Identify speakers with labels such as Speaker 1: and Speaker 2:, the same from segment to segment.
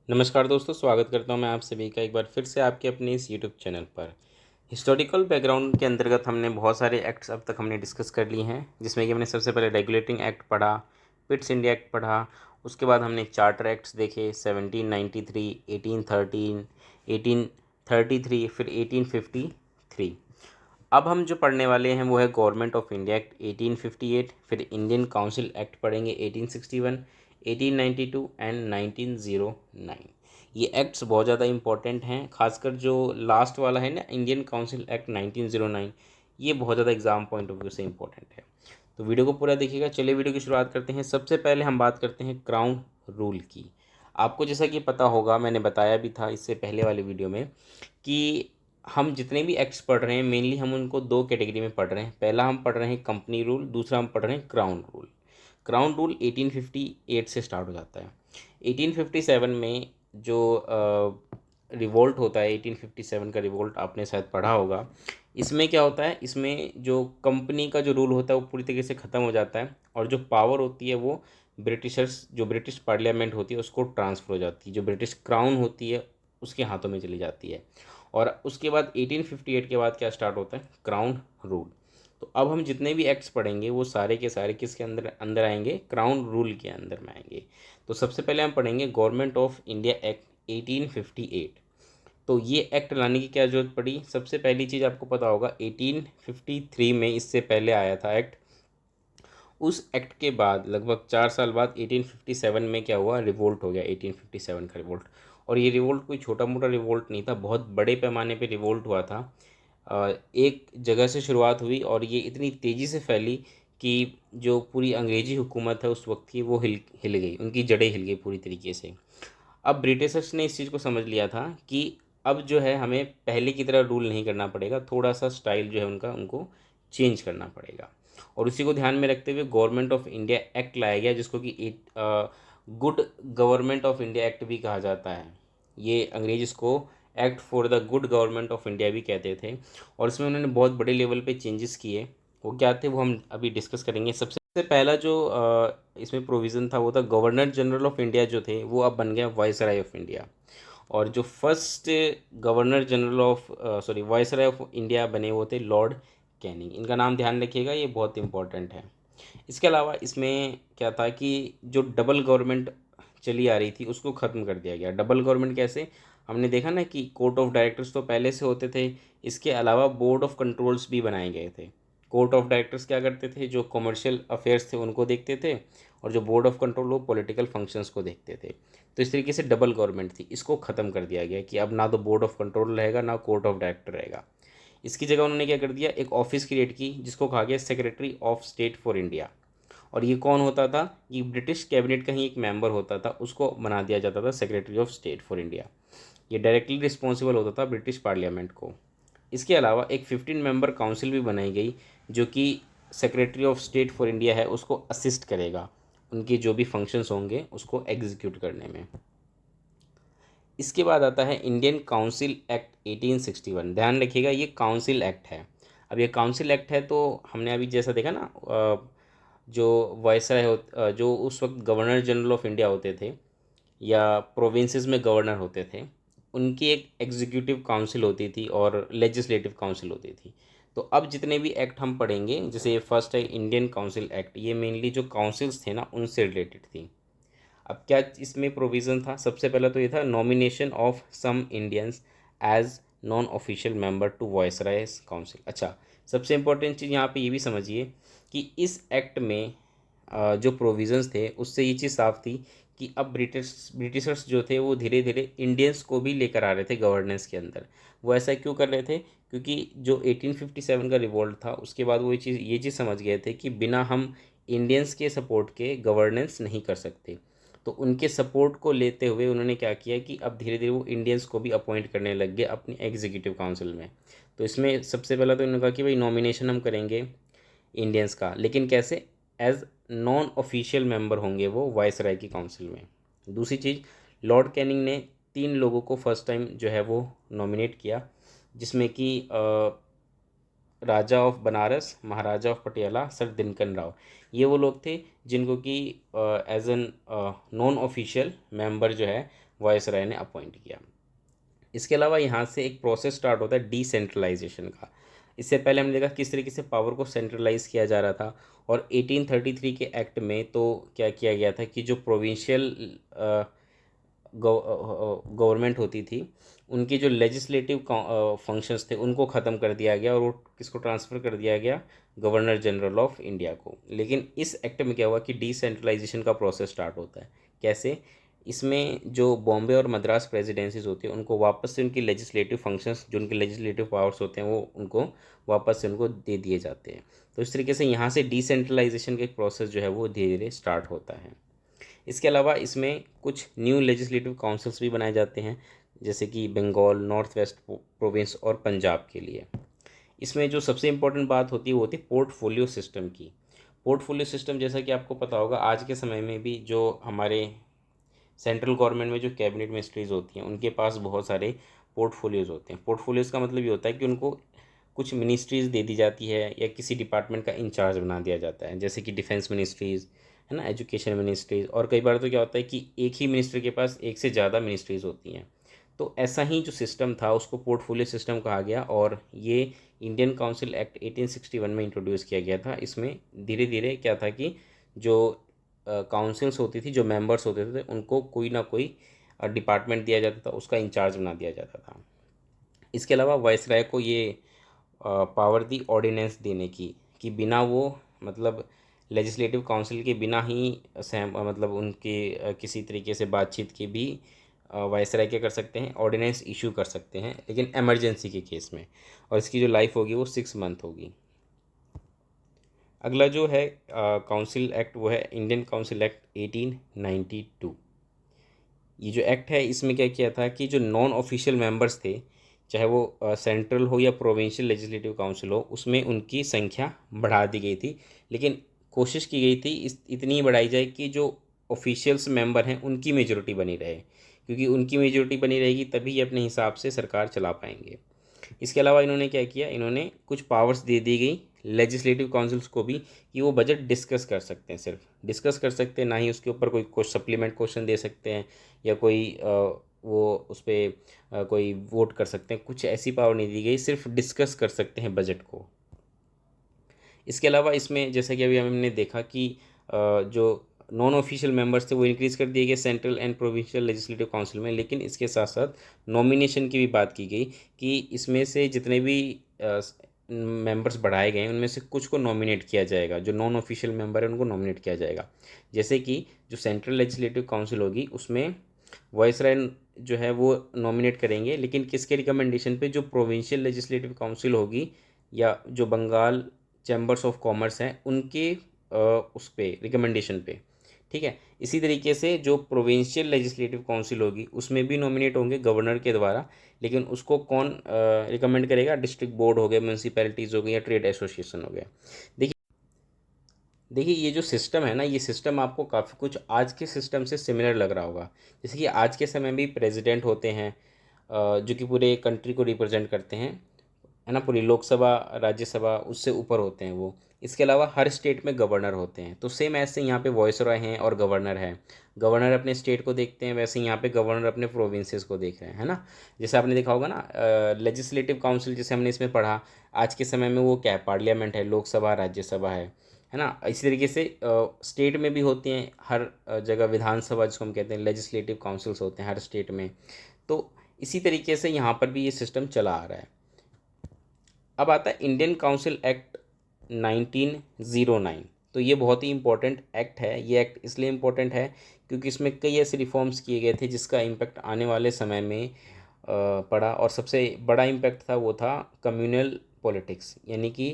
Speaker 1: नमस्कार दोस्तों, स्वागत करता हूं मैं आप सभी का एक बार फिर से आपके अपने इस यूट्यूब चैनल पर। हिस्टोरिकल बैकग्राउंड के अंतर्गत हमने बहुत सारे एक्ट्स अब तक हमने डिस्कस कर लिए हैं, जिसमें कि हमने सबसे पहले रेगुलेटिंग एक्ट पढ़ा, पिट्स इंडिया एक्ट पढ़ा। उसके बाद हमने चार्टर एक्ट्स देखे 1793, 1813, 1833, फिर 1853। अब हम जो पढ़ने वाले हैं वो है गवर्नमेंट ऑफ इंडिया एक्ट 1858, फिर इंडियन काउंसिल एक्ट पढ़ेंगे 1861, 1892 एंड 1909। ये एक्ट्स बहुत ज़्यादा इंपॉर्टेंट हैं, खासकर जो लास्ट वाला है ना, इंडियन काउंसिल एक्ट 1909। ये बहुत ज़्यादा एग्जाम पॉइंट ऑफ व्यू से इंपॉर्टेंट है, तो वीडियो को पूरा देखिएगा। चलिए वीडियो की शुरुआत करते हैं। सबसे पहले हम बात करते हैं क्राउन रूल की। आपको जैसा कि पता होगा, मैंने बताया भी था इससे पहले वाले वीडियो में कि हम जितने भी एक्ट्स पढ़ रहे हैं मेनली हम उनको दो कैटेगरी में पढ़ रहे हैं। पहला हम पढ़ रहे हैं कंपनी रूल, दूसरा हम पढ़ रहे हैं क्राउन रूल। क्राउन रूल 1858 से स्टार्ट हो जाता है। 1857 में जो रिवोल्ट होता है, 1857 का रिवोल्ट आपने शायद पढ़ा होगा। इसमें क्या होता है, इसमें जो कंपनी का जो रूल होता है वो पूरी तरीके से ख़त्म हो जाता है, और जो पावर होती है वो ब्रिटिशर्स, जो ब्रिटिश पार्लियामेंट होती है उसको ट्रांसफ़र हो जाती है, जो ब्रिटिश क्राउन होती है उसके हाथों में चली जाती है। और उसके बाद 1858 के बाद क्या स्टार्ट होता है, क्राउन रूल। तो अब हम जितने भी एक्ट्स पढ़ेंगे वो सारे के सारे किसके अंदर अंदर आएंगे, क्राउन रूल के अंदर में आएंगे। तो सबसे पहले हम पढ़ेंगे गवर्नमेंट ऑफ इंडिया एक्ट 1858। तो ये एक्ट लाने की क्या ज़रूरत पड़ी, सबसे पहली चीज़ आपको पता होगा 1853 में इससे पहले आया था एक्ट। उस एक्ट के बाद लगभग 4 साल बाद 1857 में क्या हुआ, रिवोल्ट हो गया, 1857 का रिवोल्ट। और ये रिवोल्ट कोई छोटा मोटा रिवोल्ट नहीं था, बहुत बड़े पैमाने पे रिवोल्ट हुआ था। एक जगह से शुरुआत हुई और ये इतनी तेज़ी से फैली कि जो पूरी अंग्रेज़ी हुकूमत है उस वक्त की वो हिल हिल गई, उनकी जड़ें हिल गई पूरी तरीके से। अब ब्रिटिशर्स ने इस चीज़ को समझ लिया था कि अब जो है हमें पहले की तरह रूल नहीं करना पड़ेगा, थोड़ा सा स्टाइल जो है उनका उनको चेंज करना पड़ेगा। और उसी को ध्यान में रखते हुए गवर्नमेंट ऑफ इंडिया एक्ट लाया गया, जिसको कि good government of India act भी कहा जाता है। ये अंग्रेज इसको act for the good government of India भी कहते थे। और इसमें उन्होंने बहुत बड़े लेवल पे चेंजेस किए। वो क्या थे वो हम अभी डिस्कस करेंगे। सबसे पहला जो इसमें प्रोविज़न था वो था गवर्नर जनरल ऑफ इंडिया जो थे वो अब बन गया वाइसराय ऑफ इंडिया। और जो first governor general of viceroy of India बने वो थे लॉर्ड कैनिंग। इनका नाम ध्यान रखिएगा, ये बहुत इंपॉर्टेंट है। इसके अलावा इसमें क्या था कि जो डबल गवर्नमेंट चली आ रही थी उसको ख़त्म कर दिया गया। डबल गवर्नमेंट कैसे, हमने देखा ना कि कोर्ट ऑफ डायरेक्टर्स तो पहले से होते थे, इसके अलावा बोर्ड ऑफ कंट्रोल्स भी बनाए गए थे। कोर्ट ऑफ डायरेक्टर्स क्या करते थे, जो कमर्शियल अफेयर्स थे उनको देखते थे, और जो बोर्ड ऑफ कंट्रोल वो पॉलिटिकल फंक्शंस को देखते थे। तो इस तरीके से डबल गवर्नमेंट थी, इसको ख़त्म कर दिया गया कि अब ना तो बोर्ड ऑफ कंट्रोल रहेगा ना कोर्ट ऑफ डायरेक्टर रहेगा। इसकी जगह उन्होंने क्या कर दिया, एक ऑफिस क्रिएट की जिसको कहा गया secretary of state for India. और ये कौन होता था, ये ब्रिटिश कैबिनेट का ही एक मेंबर होता था, उसको बना दिया जाता था secretary of state for India. ये डायरेक्टली रिस्पॉन्सिबल होता था ब्रिटिश पार्लियामेंट को। इसके अलावा एक 15 मेंबर काउंसिल भी बनाई गई, जो कि secretary of state for India है उसको असिस्ट करेगा, उनके जो भी फंक्शंस होंगे उसको एग्जीक्यूट करने में। इसके बाद आता है इंडियन काउंसिल एक्ट 1861। ध्यान रखिएगा ये काउंसिल एक्ट है। अब ये काउंसिल एक्ट है तो हमने अभी जैसा देखा ना, जो वायसराय जो उस वक्त गवर्नर जनरल ऑफ इंडिया होते थे या प्रोविंसेस में गवर्नर होते थे, उनकी एक एग्जीक्यूटिव काउंसिल होती थी और लेजिस्लेटिव काउंसिल होती थी। तो अब जितने भी एक्ट हम पढ़ेंगे, जैसे ये फर्स्ट है इंडियन काउंसिल एक्ट, ये मेनली जो काउंसिल्स थे ना उनसे रिलेटेड थी। अब क्या इसमें प्रोविज़न था, सबसे पहला तो ये था nomination of some Indians as non official member to viceroy's council. अच्छा, सबसे इम्पोर्टेंट चीज़ यहाँ पे ये भी समझिए कि इस एक्ट में जो प्रोविज़न्स थे उससे ये चीज़ साफ थी कि अब ब्रिटिशर्स जो थे वो धीरे धीरे इंडियंस को भी लेकर आ रहे थे गवर्नेंस के अंदर। वो ऐसा क्यों कर रहे थे, क्योंकि जो 1857 का रिवोल्ट था उसके बाद वो ये चीज़ समझ गए थे कि बिना हम इंडियंस के सपोर्ट के गवर्नेंस नहीं कर सकते। तो उनके सपोर्ट को लेते हुए उन्होंने क्या किया कि अब धीरे धीरे वो इंडियंस को भी अपॉइंट करने लग गए अपनी एग्जीक्यूटिव काउंसिल में। तो इसमें सबसे पहला तो उन्होंने कहा कि भाई नॉमिनेशन हम करेंगे इंडियंस का, लेकिन कैसे, एज नॉन ऑफिशियल मेंबर होंगे वो वाइसराय की काउंसिल में। दूसरी चीज़, लॉर्ड कैनिंग ने 3 लोगों को फर्स्ट टाइम जो है वो नॉमिनेट किया, जिसमें कि Raja of Banaras, Maharaja of Patiala sir Dinkar Rao, ये वो लोग थे जिनको कि as an non official member जो है वायसराय ने अपॉइंट किया। इसके अलावा यहाँ से एक प्रोसेस स्टार्ट होता है डिसेंट्रलाइजेशन का। इससे पहले हमने देखा किस तरीके से पावर को सेंट्रलाइज किया जा रहा था, और 1833 के एक्ट में तो क्या किया गया था कि जो प्रोविंशियल गवर्नमेंट होती थी, उनकी जो लेजिस्लेटिव फंक्शंस थे उनको ख़त्म कर दिया गया, और वो किसको ट्रांसफ़र कर दिया गया, गवर्नर जनरल ऑफ इंडिया को। लेकिन इस एक्ट में क्या हुआ कि डिसेंट्रलाइजेशन का प्रोसेस स्टार्ट होता है। कैसे? इसमें जो बॉम्बे और मद्रास प्रेसिडेंसीज होती हैं उनको वापस से उनकी लेजिस्लेटिव फंक्शंस, जो उनके लेजिस्लेटिव पावर्स होते हैं, वो उनको वापस से उनको दे दिए जाते हैं। तो इस तरीके से यहाँ से डिसेंट्रलाइजेशन का प्रोसेस जो है वो धीरे धीरे स्टार्ट होता है। इसके अलावा इसमें कुछ न्यू लेजिस्लेटिव काउंसिल्स भी बनाए जाते हैं, जैसे कि बंगाल, नॉर्थ वेस्ट प्रोविंस और पंजाब के लिए। इसमें जो सबसे इम्पोर्टेंट बात होती है वो होती है पोर्टफोलियो सिस्टम की। पोर्टफोलियो सिस्टम, जैसा कि आपको पता होगा, आज के समय में भी जो हमारे सेंट्रल गवर्नमेंट में जो कैबिनेट मिनिस्ट्रीज़ होती हैं उनके पास बहुत सारे पोर्टफोलियोज़ होते हैं। पोर्टफोलियोज़ का मतलब ये होता है कि उनको कुछ मिनिस्ट्रीज़ दे दी जाती है या किसी डिपार्टमेंट का इंचार्ज बना दिया जाता है, जैसे कि डिफेंस मिनिस्ट्रीज़ है ना, एजुकेशन मिनिस्ट्रीज़, और कई बार तो क्या होता है कि एक ही मिनिस्टर के पास एक से ज़्यादा मिनिस्ट्रीज़ होती हैं। तो ऐसा ही जो सिस्टम था उसको पोर्टफोलियो सिस्टम कहा गया, और ये इंडियन काउंसिल एक्ट 1861 में इंट्रोड्यूस किया गया था। इसमें धीरे धीरे क्या था कि जो काउंसिल्स होती थी, जो मेंबर्स होते थे, उनको कोई ना कोई डिपार्टमेंट दिया जाता था, उसका इंचार्ज बना दिया जाता था। इसके अलावा वायसराय को ये पावर दी ऑर्डिनेंस देने की, कि बिना वो मतलब लेजिस्लेटिव काउंसिल के बिना ही सहम मतलब उनके किसी तरीके से बातचीत के भी वायसराय क्या कर सकते हैं, ऑर्डिनेंस इशू कर सकते हैं, लेकिन इमरजेंसी के केस में। और इसकी जो लाइफ होगी वो 6 मंथ होगी। अगला जो है काउंसिल एक्ट, वो है इंडियन काउंसिल एक्ट 1892। ये जो एक्ट है इसमें क्या किया था कि जो नॉन ऑफिशियल मेंबर्स थे, चाहे वो सेंट्रल हो या प्रोविंशियल लेजिस्लेटिव काउंसिल हो, उसमें उनकी संख्या बढ़ा दी गई थी। लेकिन कोशिश की गई थी इतनी बढ़ाई जाए कि जो ऑफिशियल्स मेंबर हैं उनकी मेजोरिटी बनी रहे, क्योंकि उनकी मेजोरिटी बनी रहेगी तभी ये अपने हिसाब से सरकार चला पाएंगे। इसके अलावा इन्होंने क्या किया, इन्होंने कुछ पावर्स दे दी गई लेजिस्लेटिव काउंसिल्स को भी, कि वो बजट डिस्कस कर सकते हैं, सिर्फ डिस्कस कर सकते हैं, ना ही उसके ऊपर कोई सप्लीमेंट क्वेश्चन दे सकते हैं, या कोई वो उस पर कोई वोट कर सकते हैं। कुछ ऐसी पावर नहीं दी गई, सिर्फ डिस्कस कर सकते हैं बजट को। इसके अलावा इसमें जैसा कि अभी हमने देखा कि जो नॉन ऑफिशियल मेंबर्स थे वो इंक्रीज़ कर दिए गए central and provincial legislative council में, लेकिन इसके साथ साथ नॉमिनेशन की भी बात की गई, कि इसमें से जितने भी मेंबर्स बढ़ाए गए हैं उनमें से कुछ को नॉमिनेट किया जाएगा, जो नॉन ऑफिशियल मेंबर है उनको नॉमिनेट किया जाएगा। जैसे कि जो सेंट्रल लेजिस्लेटिव काउंसिल होगी उसमें वायसराय जो है वो नॉमिनेट करेंगे, लेकिन किसके रिकमेंडेशन पे, जो प्रोविंशियल लेजिस्लेटिव काउंसिल होगी या जो बंगाल चैम्बर्स ऑफ कॉमर्स हैं उनके उस पे रिकमेंडेशन पे। ठीक है, इसी तरीके से जो प्रोविंशियल लेजिस्लेटिव काउंसिल होगी उसमें भी नॉमिनेट होंगे गवर्नर के द्वारा, लेकिन उसको कौन रिकमेंड करेगा, डिस्ट्रिक्ट बोर्ड हो गया, म्यूनसिपैलिटीज़ हो गई, या ट्रेड एसोसिएशन हो गया। देखिए देखिए ये जो सिस्टम है ना, ये सिस्टम आपको काफ़ी कुछ आज के सिस्टम से सिमिलर लग रहा होगा। जैसे कि आज के समय में भी प्रेसिडेंट होते हैं, जो कि पूरे कंट्री को रिप्रेजेंट करते हैं, है ना, पूरी लोकसभा राज्यसभा उससे ऊपर होते हैं वो। इसके अलावा हर स्टेट में गवर्नर होते हैं, तो सेम ऐसे यहाँ पे वॉइसरॉय हैं और गवर्नर है। गवर्नर अपने स्टेट को देखते हैं, वैसे यहाँ पे गवर्नर अपने प्रोविंसेस को देख रहे हैं, है ना। जैसे आपने देखा होगा ना, लेजिस्लेटिव काउंसिल जैसे हमने इसमें पढ़ा, आज के समय में वो क्या है, पार्लियामेंट है, लोकसभा राज्यसभा है ना। इसी तरीके से स्टेट में भी होती हैं, हर जगह विधानसभा जिसको हम कहते हैं, लेजिस्लेटिव काउंसिल्स होते हैं हर स्टेट में। तो इसी तरीके से यहाँ पर भी ये सिस्टम चला आ रहा है। अब आता है इंडियन काउंसिल एक्ट 1909। तो ये बहुत ही इम्पोर्टेंट एक्ट है। ये एक्ट इसलिए इम्पोर्टेंट है क्योंकि इसमें कई ऐसे रिफॉर्म्स किए गए थे जिसका इम्पैक्ट आने वाले समय में पड़ा, और सबसे बड़ा इम्पैक्ट था वो था कम्युनल पॉलिटिक्स, यानी कि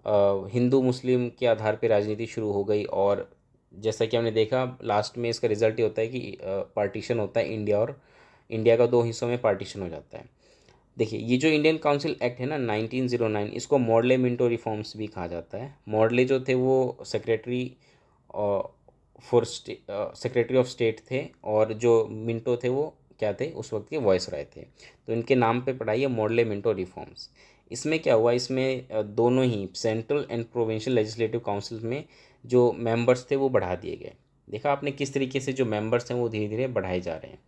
Speaker 1: हिंदू मुस्लिम के आधार पे राजनीति शुरू हो गई। और जैसा कि हमने देखा लास्ट में इसका रिजल्ट ये होता है कि पार्टीशन होता है इंडिया, और इंडिया का दो हिस्सों में पार्टीशन हो जाता है। देखिए ये जो इंडियन काउंसिल एक्ट है ना 1909, इसको मॉडले मिंटो रिफॉर्म्स भी कहा जाता है। मॉडले जो थे वो सेक्रेटरी ऑफ स्टेट थे, और जो मिंटो थे वो क्या थे, उस वक्त के वॉइसरॉय थे। तो इनके नाम पे पढ़ाई है मॉडले मिंटो रिफॉर्म्स। इसमें क्या हुआ, इसमें दोनों ही central and provincial legislative council में जो मेंबर्स थे वो बढ़ा दिए गए। देखा आपने किस तरीके से जो मेंबर्स हैं वो धीरे धीरे बढ़ाए जा रहे हैं।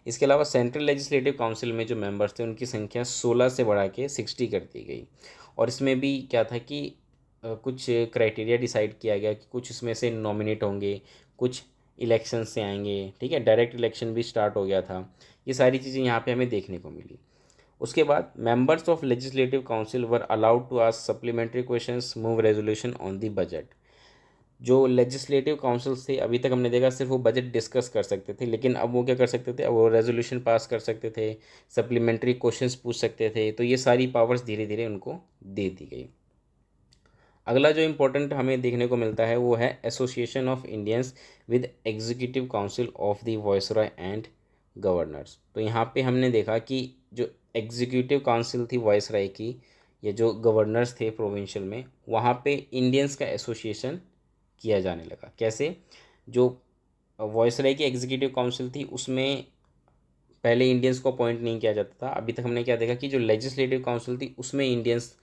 Speaker 1: इसके अलावा सेंट्रल लेजिस्लेटिव काउंसिल में जो मेंबर्स थे उनकी संख्या 16 से बढ़ा के 60 कर दी गई। और इसमें भी क्या था कि कुछ क्राइटेरिया डिसाइड किया गया कि कुछ इसमें से नॉमिनेट होंगे, कुछ इलेक्शन से आएंगे, ठीक है, डायरेक्ट इलेक्शन भी स्टार्ट हो गया था। ये सारी चीज़ें यहाँ पे हमें देखने को मिली। उसके बाद members of legislative council were allowed to ask supplementary questions, move resolution on the budget. जो लेजिस्लेटिव काउंसिल थे अभी तक हमने देखा सिर्फ वो बजट डिस्कस कर सकते थे, लेकिन अब वो क्या कर सकते थे, अब वो रेजोल्यूशन पास कर सकते थे, सप्लीमेंट्री क्वेश्चंस पूछ सकते थे। तो ये सारी पावर्स धीरे धीरे उनको दे दी गई। अगला जो इम्पोर्टेंट हमें देखने को मिलता है वो है association of Indians with executive council of the viceroy and governors. तो यहाँ पे हमने देखा कि जो एग्जीक्यूटिव काउंसिल थी वायसरॉय की, ये जो गवर्नर्स थे प्रोविंशियल में, वहाँ पे इंडियंस का एसोसिएशन किया जाने लगा। कैसे, जो वायसरॉय की एग्जीक्यूटिव काउंसिल थी उसमें पहले इंडियंस को अपॉइंट नहीं किया जाता था। अभी तक हमने क्या देखा कि जो लेजिस्लेटिव काउंसिल थी उसमें इंडियंस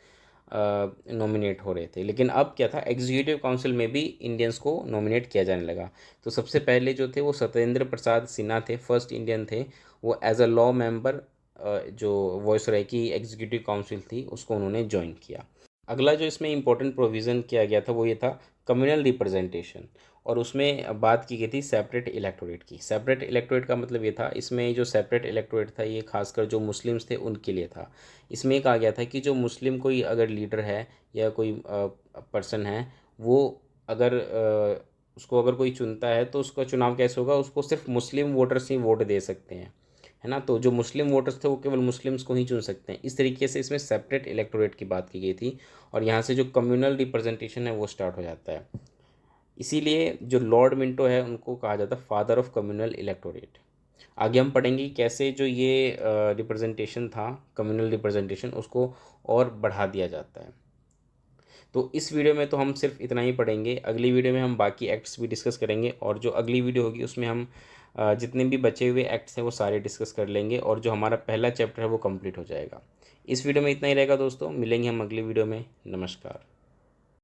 Speaker 1: नॉमिनेट हो रहे थे, लेकिन अब क्या था, एग्जीक्यूटिव काउंसिल में भी इंडियंस को नॉमिनेट किया जाने लगा। तो सबसे पहले जो थे वो सत्येंद्र प्रसाद सिन्हा थे, फर्स्ट इंडियन थे। वो एज अ लॉ मेंबर जो वायसरॉय की एग्जीक्यूटिव काउंसिल थी उसको उन्होंने ज्वाइन किया। अगला जो इसमें इंपॉर्टेंट प्रोविज़न किया गया था वो ये था कम्युनल रिप्रेजेंटेशन, और उसमें बात की गई थी सेपरेट इलेक्टोरेट की। सेपरेट इलेक्टोरेट का मतलब ये था, इसमें जो सेपरेट इलेक्टोरेट था ये खासकर जो मुस्लिम्स थे उनके लिए था। इसमें कहा गया था कि जो मुस्लिम कोई अगर लीडर है या कोई पर्सन है, वो अगर उसको अगर कोई चुनता है तो उसका चुनाव कैसे होगा, उसको सिर्फ मुस्लिम वोटर्स ही वोट दे सकते हैं, है ना। तो जो मुस्लिम वोटर्स थे वो केवल मुस्लिम्स को ही चुन सकते हैं। इस तरीके से इसमें सेपरेट इलेक्टोरेट की बात की गई थी, और यहाँ से जो कम्युनल रिप्रेजेंटेशन है वो स्टार्ट हो जाता है। इसीलिए जो लॉर्ड मिंटो है उनको कहा जाता है फादर ऑफ कम्युनल इलेक्टोरेट। आगे हम पढ़ेंगे कि कैसे जो ये रिप्रेजेंटेशन था, कम्युनल रिप्रेजेंटेशन, उसको और बढ़ा दिया जाता है। तो इस वीडियो में तो हम सिर्फ इतना ही पढ़ेंगे। अगली वीडियो में हम बाकी एक्ट्स भी डिस्कस करेंगे, और जो अगली वीडियो होगी उसमें हम जितने भी बचे हुए एक्ट्स हैं वो सारे डिस्कस कर लेंगे, और जो हमारा पहला चैप्टर है वो कंप्लीट हो जाएगा। इस वीडियो में इतना ही रहेगा दोस्तों, मिलेंगे हम अगली वीडियो में। नमस्कार।